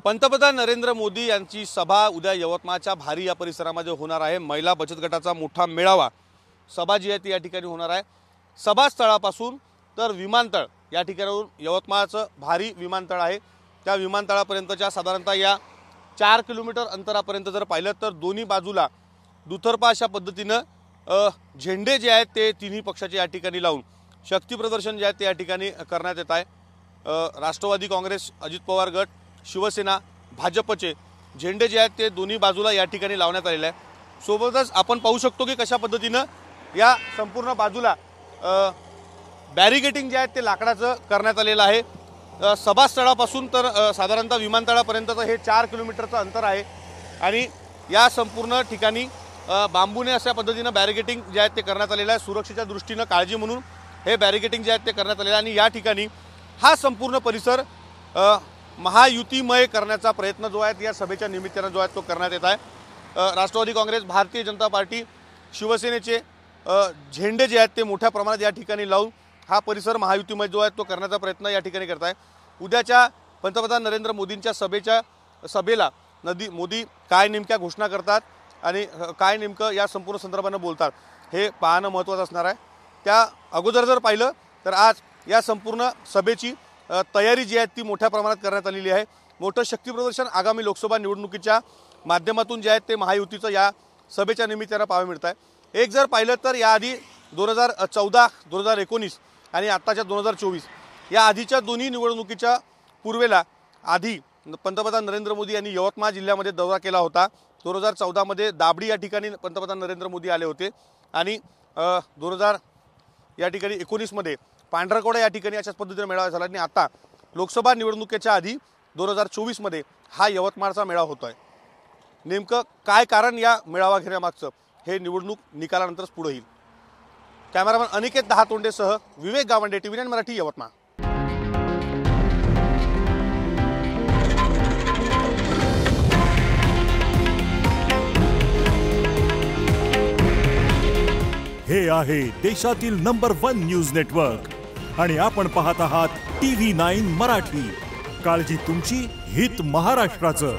पंतप्रधान नरेंद्र मोदी यांची सभा उद्या यवतमाळच्या भारी या परिसरामध्ये होणार आहे। महिला बचत गटाचा मोठा मेळावा सभा जी आहे ती या ठिकाणी होणार आहे। सभास्थळापासून तर विमानतळ या ठिकाणाहून यवतमाळचं भारी विमानतळ आहे, त्या विमानतळापर्यंतच्या साधारणतः या 4 किलोमीटर अंतरापर्यंत जर पाहिलं तर दोन्ही बाजूला दुतर्फा अशा पद्धतीनं झेंडे जे आहेत ते तिन्ही पक्षाचे या ठिकाणी लावून शक्ती प्रदर्शन जे आहे ते या ठिकाणी करण्यात येत आहे। राष्ट्रवादी काँग्रेस, अजित पवार गट, शिवसेना, भाजपचे झेंडे जे आहेत ते दोन्ही बाजूला या ठिकाणी लावण्यात आलेले आहे। सोबतच आपण पाहू शकतो की कशा पद्धतीनं या संपूर्ण बाजूला बॅरिगेटिंग जे आहे ते लाकडाचं करण्यात आलेलं आहे। सभास्थळापासून तर साधारणतः विमानतळापर्यंतचं हे 4 किलोमीटरचं अंतर आहे आणि या संपूर्ण ठिकाणी बांबूने अशा पद्धतीनं बॅरिगेटिंग जे आहे ते करण्यात आलेलं आहे। सुरक्षेच्या दृष्टीनं काळजी म्हणून हे बॅरिगेटिंग जे आहे ते करण्यात आलेलं आहे आणि या ठिकाणी हा संपूर्ण परिसर महायुतीमय करण्याचा प्रयत्न जो आहे या सभेच्या निमित्तानं जो आहे तो करण्यात येत आहे। राष्ट्रवादी काँग्रेस, भारतीय जनता पार्टी, शिवसेनेचे झेंडे जे आहेत ते मोठ्या प्रमाणात या ठिकाणी लावून हा परिसर महायुतीमय जो आहे तो करण्याचा प्रयत्न या ठिकाणी करत आहे। उद्याच्या पंतप्रधान नरेंद्र मोदींच्या सभेला मोदी काय नेमक्या घोषणा करतात आणि काय नेमकं या संपूर्ण संदर्भानं बोलतात हे पाहणं महत्त्वाचं असणार आहे। त्या अगोदर जर पाहिलं तर आज या संपूर्ण सभेची तयारी जी आहे ती मोठ्या प्रमाणात करण्यात आलेली आहे। मोठं शक्ती प्रदर्शन आगामी लोकसभा निवडणुकीच्या माध्यमातून जे आहे ते महायुतीचं या सभेच्या निमित्तानं पाहायला मिळत आहे। एक जर पाहिलं तर याआधी 2014, 2019 आणि आत्ताच्या 2024 या आधीच्या दोन्ही निवडणुकीच्या पूर्वेला आधी पंतप्रधान नरेंद्र मोदी यांनी यवतमाळ जिल्ह्यामध्ये दौरा केला होता। 2014 मध्ये दाबडी या ठिकाणी पंतप्रधान नरेंद्र मोदी आले होते आणि 2000 या ठिकाणी 19 मध्ये पांढरकवडा या ठिकाणी अशाच पद्धतीने मेळावा झाला आणि आता लोकसभा निवडणुकीच्या आधी 2024 मध्ये हा यवतमाळचा मेळावा होतोय। नेमकं काय कारण या मेळावा घेण्यामागचं हे निवडणूक निकालानंतरच पुढे येईल। कॅमेरामॅन अनिकेत दहातोंडेसह विवेक गावंडे, TV9 मराठी, यवतमाळ। हे आहे देशातील नंबर 1 न्यूज नेटवर्क आणि आपण पाहत आहात TV9 मराठी। काळजी तुमची, हित महाराष्ट्राचं।